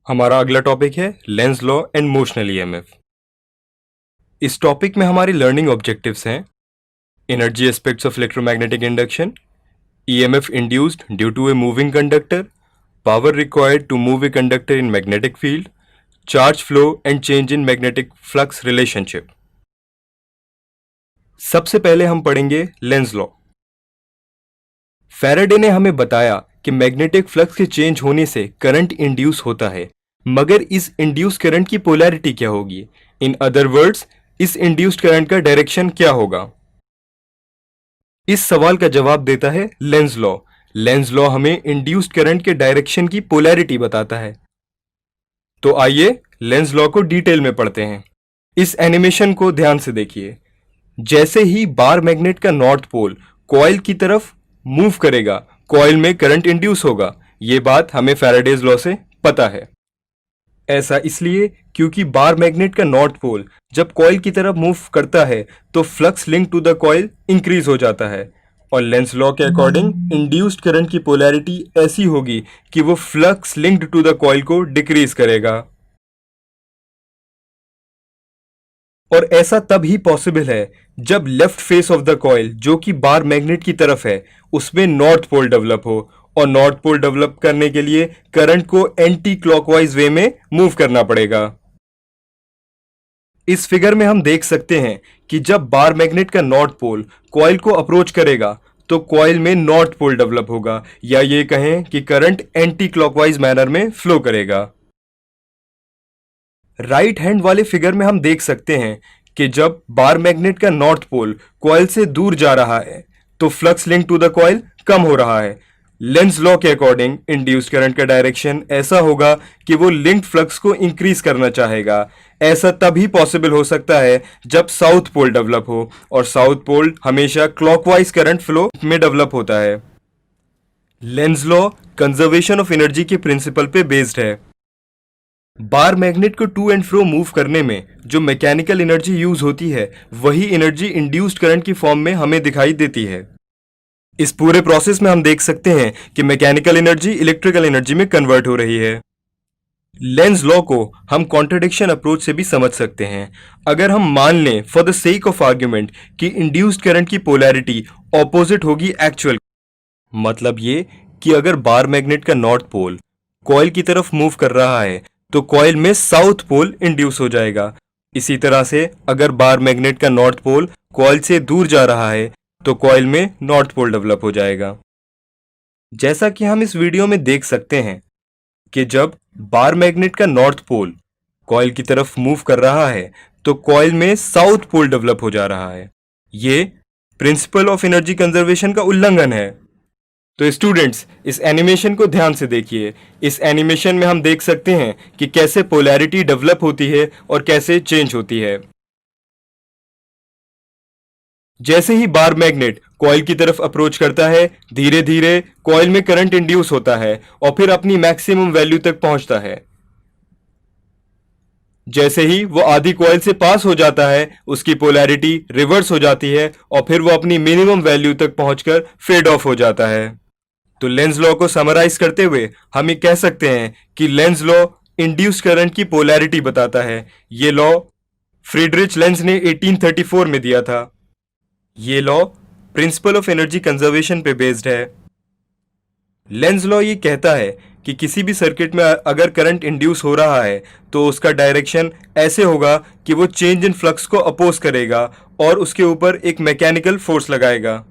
हमारा अगला टॉपिक है Lenz law and motional EMF. इस टॉपिक में हमारी लर्निंग ऑब्जेक्टिव्स हैं energy aspects of electromagnetic induction, EMF induced due to a moving conductor, power required to move a conductor in magnetic field, charge flow and change in magnetic flux relationship. सबसे पहले हम पढ़ेंगे Lenz law. Faraday ने हमें बताया कि magnetic flux के change होने से करंट इंड्यूस होता है, मगर इस इंड्यूस करंट की पोलैरिटी क्या होगी? इन अदर वर्ड्स, इस इंड्यूस्ड करंट का डायरेक्शन क्या होगा? इस सवाल का जवाब देता है लेंज लॉ। लेंज लॉ हमें इंड्यूस्ड करंट के डायरेक्शन की पोलैरिटी बताता है। तो आइए लेंज लॉ को डिटेल में पढ़ते हैं। इस एनिमेशन को ध्यान से देखिए। जैसे ही बार मैग्नेट का नॉर्थ पोल कॉइल की तरफ मूव करेगा, कॉइल में करंट इंड्यूस होगा। ये बात हमें फैराडेज लॉ से पता है। ऐसा इसलिए क्योंकि बार मैग्नेट का नॉर्थ पोल जब कॉइल की तरफ मूव करता है तो flux link to the coil increase हो जाता है, और लेंज लॉ के अकॉर्डिंग इंड्यूस्ड करंट की पोलैरिटी ऐसी होगी कि वो flux linked to the coil को डिक्रीज करेगा। और ऐसा तब ही पॉसिबल है जब left face of the coil, जो कि बार मैग्नेट की तरफ है, उसमें नॉर्थ पोल डेवलप हो, और नॉर्थ पोल डेवलप करने के लिए करंट को एंटी क्लॉकवाइज वे में मूव करना पड़ेगा। इस फिगर में हम देख सकते हैं कि जब बार मैग्नेट का नॉर्थ पोल कॉइल को अप्रोच करेगा तो कॉइल में नॉर्थ पोल डेवलप होगा, या ये कहें कि करंट एंटी क्लॉकवाइज मैनर में फ्लो करेगा। राइट हैंड वाले फिगर में हम देख सकते हैं कि जब बार मैग्नेट का नॉर्थ पोल कॉइल से दूर जा रहा है तो flux link to the coil कम हो रहा है। लेंज लॉ के अकॉर्डिंग इंड्यूस्ड करंट का डायरेक्शन ऐसा होगा कि वो लिंक्ड फ्लक्स को इंक्रीज करना चाहेगा। ऐसा तभी पॉसिबल हो सकता है जब साउथ पोल डेवलप हो, और साउथ पोल हमेशा क्लॉकवाइज करंट फ्लो में डेवलप होता है। Lenz law conservation of energy के प्रिंसिपल पे बेस्ड है। बार मैग्नेट को टू एंड फ्रो मूव करने में जो मैकेनिकल एनर्जी यूज होती है, वही एनर्जी इंड्यूस्ड करंट की फॉर्म में हमें दिखाई देती है। इस पूरे प्रोसेस में हम देख सकते हैं कि मैकेनिकल एनर्जी इलेक्ट्रिकल एनर्जी में कन्वर्ट हो रही है। लेंज लॉ को हम कॉन्ट्रडिक्शन अप्रोच से भी समझ सकते हैं। अगर हम मान लें for the sake of argument कि इंड्यूस्ड करंट की पोलैरिटी ऑपोजिट होगी एक्चुअल, मतलब ये कि अगर बार मैग्नेट का नॉर्थ पोल कॉइल की तरफ मूव कर रहा है तो कॉइल में साउथ पोल इंड्यूस हो जाएगा। इसी तरह से अगर बार मैग्नेट का नॉर्थ पोल कॉइल से दूर जा रहा है तो कॉइल में नॉर्थ पोल डेवलप हो जाएगा। जैसा कि हम इस वीडियो में देख सकते हैं कि जब बार मैग्नेट का नॉर्थ पोल कॉइल की तरफ मूव कर रहा है तो कॉइल में साउथ पोल डेवलप हो जा रहा है। ये प्रिंसिपल ऑफ एनर्जी कंजर्वेशन का उल्लंघन है। तो स्टूडेंट्स, इस एनिमेशन को ध्यान से देखिए। इस एनिमेशन में हम देख सकते हैं कि कैसे पोलैरिटी डेवलप होती है और कैसे चेंज होती है। जैसे ही बार मैग्नेट कॉइल की तरफ अप्रोच करता है, धीरे धीरे कॉइल में करंट इंड्यूस होता है और फिर अपनी मैक्सिमम वैल्यू तक पहुंचता है। जैसे ही वो आधी कॉइल से पास हो जाता है, उसकी पोलैरिटी रिवर्स हो जाती है और फिर वो अपनी मिनिमम वैल्यू तक पहुंचकर फेड ऑफ हो जाता है। तो लेंज लॉ को समराइज करते हुए हम ये कह सकते हैं कि लेंज लॉ इंड्यूस्ड करंट की पोलैरिटी बताता है। ये लॉ फ्रीडरिच लेंज ने 1834 में दिया था। ये law principle of energy conservation पे बेस्ड है। लेंज लॉ ये कहता है कि किसी भी सर्किट में अगर करंट इंड्यूस हो रहा है तो उसका डायरेक्शन ऐसे होगा कि वो चेंज इन फ्लक्स को अपोज करेगा और उसके ऊपर एक मैकेनिकल फोर्स लगाएगा।